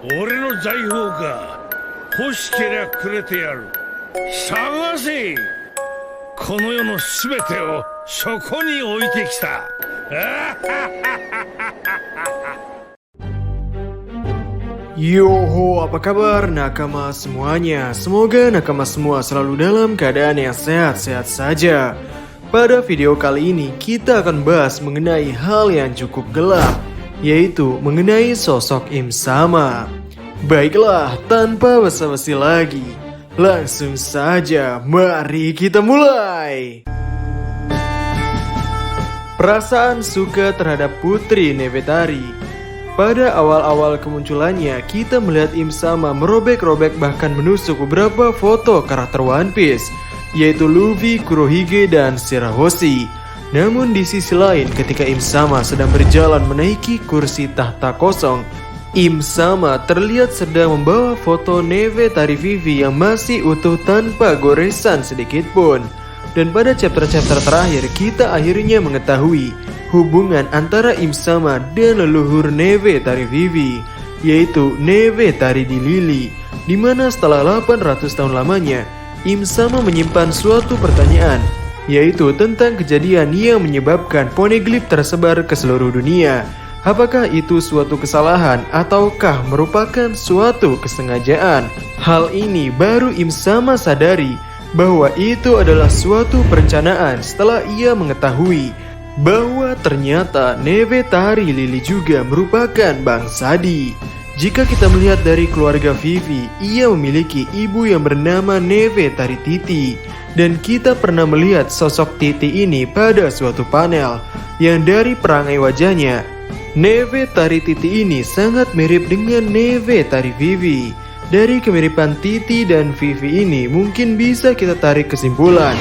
俺の財宝か。欲しけりゃくれてやる。探せ。この世のすべてをそこに置いてきた。Yoho, apa kabar nakama semuanya? Semoga nakama semua selalu dalam keadaan yang sehat-sehat saja. Pada video kali ini kita akan bahas mengenai hal yang cukup gelap, yaitu mengenai sosok Im Sama. Baiklah, tanpa basa-basi lagi, langsung saja mari kita mulai. Perasaan suka terhadap Putri Nefertari. Pada awal-awal kemunculannya, kita melihat Im Sama merobek-robek bahkan menusuk beberapa foto karakter One Piece, yaitu Luffy, Kurohige, dan Shirahoshi. Namun di sisi lain, ketika Im Sama sedang berjalan menaiki kursi tahta kosong, Im Sama terlihat sedang membawa foto Nefertari Vivi yang masih utuh tanpa goresan sedikit pun. Dan pada chapter-chapter terakhir, kita akhirnya mengetahui hubungan antara Im Sama dan leluhur Nefertari Vivi, yaitu Nefertari di Lili, di mana setelah 800 tahun lamanya, Im Sama menyimpan suatu pertanyaan, yaitu tentang kejadian yang menyebabkan poneglyph tersebar ke seluruh dunia. Apakah itu suatu kesalahan ataukah merupakan suatu kesengajaan? Hal ini baru Im Sama sadari bahwa itu adalah suatu perencanaan setelah ia mengetahui bahwa ternyata Nefertari Lili juga merupakan bangsadi. Jika kita melihat dari keluarga Vivi, ia memiliki ibu yang bernama Nefertari Titi. Dan kita pernah melihat sosok Titi ini pada suatu panel, yang dari perangai wajahnya, Nefertari Titi ini sangat mirip dengan Nefertari Vivi. Dari kemiripan Titi dan Vivi ini mungkin bisa kita tarik kesimpulan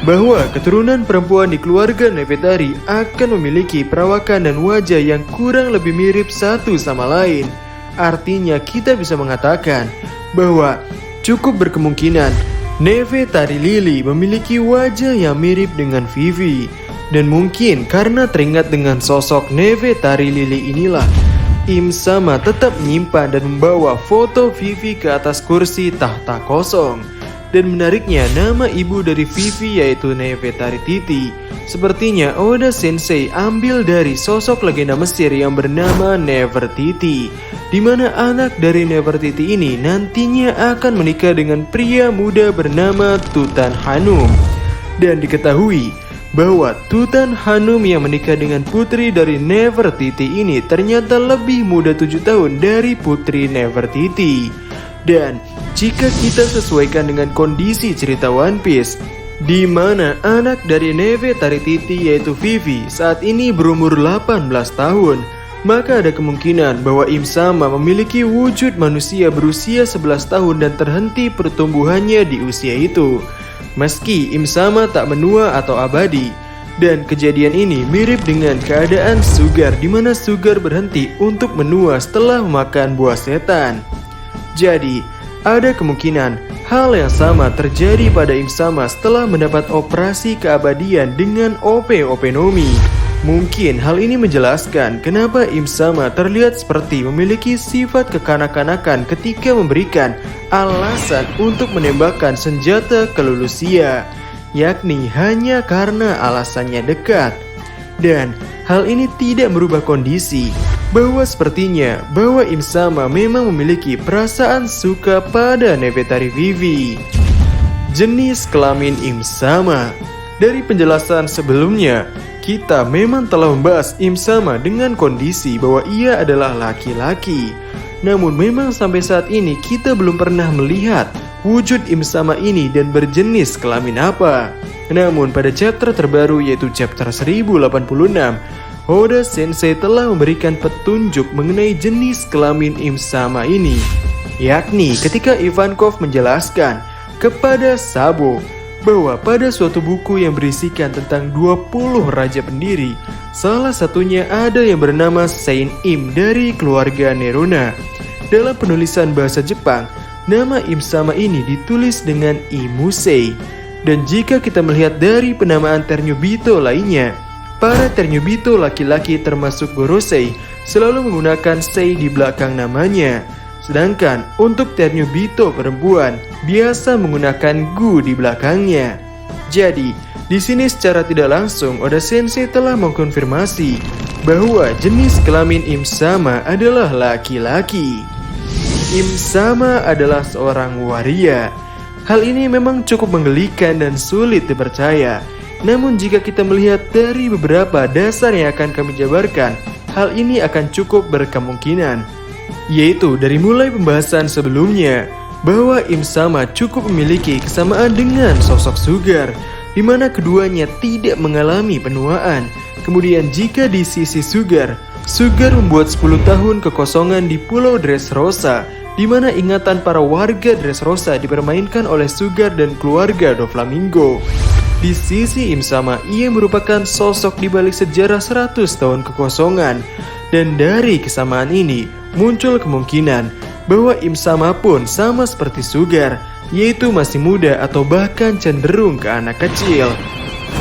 bahwa keturunan perempuan di keluarga Nefertari akan memiliki perawakan dan wajah yang kurang lebih mirip satu sama lain. Artinya kita bisa mengatakan bahwa cukup berkemungkinan Nefertari Lili memiliki wajah yang mirip dengan Vivi. Dan mungkin karena teringat dengan sosok Nefertari Lili inilah, Im Sama tetap menyimpan dan membawa foto Vivi ke atas kursi tahta kosong. Dan menariknya, nama ibu dari Vivi yaitu Nefertari Titi. Sepertinya Oda Sensei ambil dari sosok legenda Mesir yang bernama Nefertiti, di mana anak dari Nefertiti ini nantinya akan menikah dengan pria muda bernama Tutankhamun. Dan diketahui bahwa Tutankhamun yang menikah dengan putri dari Nefertiti ini ternyata lebih muda 7 tahun dari putri Nefertiti. Dan jika kita sesuaikan dengan kondisi cerita One Piece, di mana anak dari Nefertari Titi yaitu Vivi saat ini berumur 18 tahun, maka ada kemungkinan bahwa Im Sama memiliki wujud manusia berusia 11 tahun dan terhenti pertumbuhannya di usia itu. Meski Im Sama tak menua atau abadi. Dan kejadian ini mirip dengan keadaan Sugar, di mana Sugar berhenti untuk menua setelah memakan buah setan. Jadi, ada kemungkinan hal yang sama terjadi pada Im Sama setelah mendapat operasi keabadian dengan OP Nomi. Mungkin hal ini menjelaskan kenapa Im Sama terlihat seperti memiliki sifat kekanak-kanakan ketika memberikan alasan untuk menembakkan senjata ke Lulusia, yakni hanya karena alasannya dekat. Dan hal ini tidak merubah kondisi bahwa sepertinya bahwa Im Sama memang memiliki perasaan suka pada Nefertari Vivi. Jenis kelamin Im Sama. Dari penjelasan sebelumnya, kita memang telah membahas Im Sama dengan kondisi bahwa ia adalah laki-laki. Namun memang sampai saat ini kita belum pernah melihat wujud Im Sama ini dan berjenis kelamin apa. Namun pada chapter terbaru yaitu chapter 1086, Oda Sensei telah memberikan petunjuk mengenai jenis kelamin Im Sama ini, yakni ketika Ivankov menjelaskan kepada Sabo bahwa pada suatu buku yang berisikan tentang 20 raja pendiri, salah satunya ada yang bernama Saint Im dari keluarga Nerona. Dalam penulisan bahasa Jepang, nama Im Sama ini ditulis dengan Imusei. Dan jika kita melihat dari penamaan Ternobito lainnya, para Ternobito laki-laki termasuk Gorosei selalu menggunakan Sei di belakang namanya. Sedangkan untuk Ternobito perempuan biasa menggunakan gu di belakangnya. Jadi, di sini secara tidak langsung Oda Sensei telah mengkonfirmasi bahwa jenis kelamin Im Sama adalah laki-laki. Im Sama adalah seorang waria. Hal ini memang cukup menggelikan dan sulit dipercaya. Namun jika kita melihat dari beberapa dasar yang akan kami jabarkan, hal ini akan cukup berkemungkinan. Yaitu dari mulai pembahasan sebelumnya, bahwa Im Sama cukup memiliki kesamaan dengan sosok Sugar, di mana keduanya tidak mengalami penuaan. Kemudian jika di sisi Sugar membuat 10 tahun kekosongan di Pulau Dressrosa, di mana ingatan para warga Dressrosa dipermainkan oleh Sugar dan keluarga Doflamingo. Di sisi Im Sama, ia merupakan sosok di balik sejarah 100 tahun kekosongan. Dan dari kesamaan ini, muncul kemungkinan bahwa Im Sama pun sama seperti Sugar, yaitu masih muda atau bahkan cenderung ke anak kecil.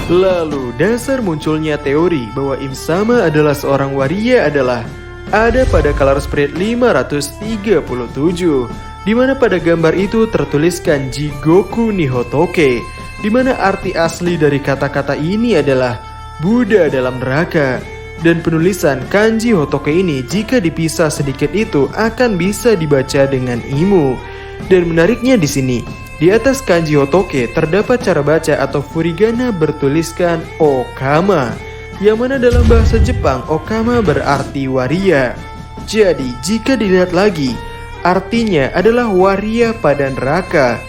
Lalu, dasar munculnya teori bahwa Im Sama adalah seorang waria adalah ada pada Color Spread 537, di mana pada gambar itu tertuliskan Jigoku ni Hotoke, di mana arti asli dari kata-kata ini adalah Buddha dalam neraka. Dan penulisan kanji Hotoke ini jika dipisah sedikit itu akan bisa dibaca dengan imu. Dan menariknya di sini, di atas kanji Hotoke terdapat cara baca atau furigana bertuliskan Okama, yang mana dalam bahasa Jepang Okama berarti waria. Jadi jika dilihat lagi, artinya adalah waria pada neraka.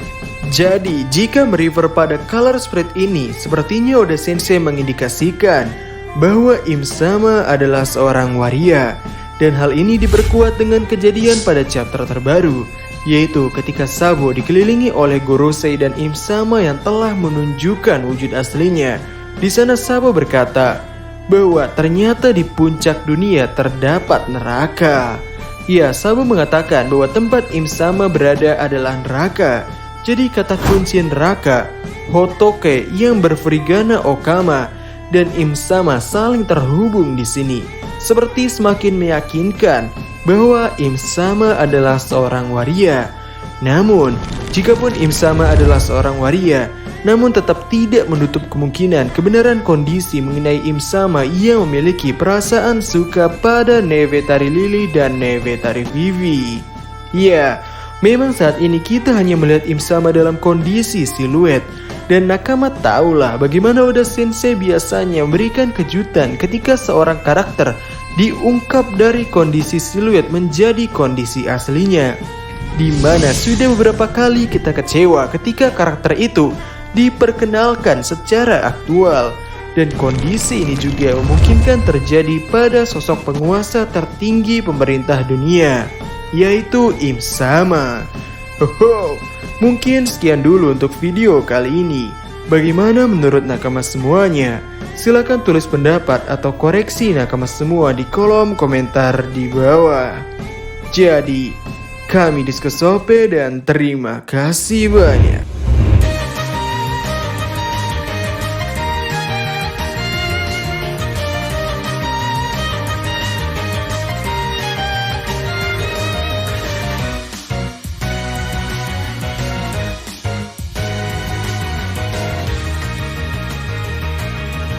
Jadi jika merefer pada color spread ini, sepertinya Oda Sensei mengindikasikan bahwa Im Sama adalah seorang waria. Dan hal ini diperkuat dengan kejadian pada chapter terbaru, yaitu ketika Sabo dikelilingi oleh Gorosei dan Im Sama yang telah menunjukkan wujud aslinya. Di sana Sabo berkata bahwa ternyata di puncak dunia terdapat neraka. Ya, Sabo mengatakan bahwa tempat Im Sama berada adalah neraka. Jadi kata kunci neraka, Hotoke yang berfurigana Okama, dan Im Sama saling terhubung di sini. Seperti semakin meyakinkan bahwa Im Sama adalah seorang waria. Namun, jikapun Im Sama adalah seorang waria, namun tetap tidak menutup kemungkinan kebenaran kondisi mengenai Im Sama yang memiliki perasaan suka pada Nevetari Lily dan Nevetari Vivi. Ya, memang saat ini kita hanya melihat Im Sama dalam kondisi siluet. Dan nakama tahulah bagaimana Oda Sensei biasanya memberikan kejutan ketika seorang karakter diungkap dari kondisi siluet menjadi kondisi aslinya. Di mana sudah beberapa kali kita kecewa ketika karakter itu diperkenalkan secara aktual. Dan kondisi ini juga memungkinkan terjadi pada sosok penguasa tertinggi pemerintah dunia, yaitu Im Sama. Mungkin sekian dulu untuk video kali ini. Bagaimana menurut nakama semuanya? Silahkan tulis pendapat atau koreksi nakama semua di kolom komentar di bawah. Jadi, kami Disco Sope dan terima kasih banyak.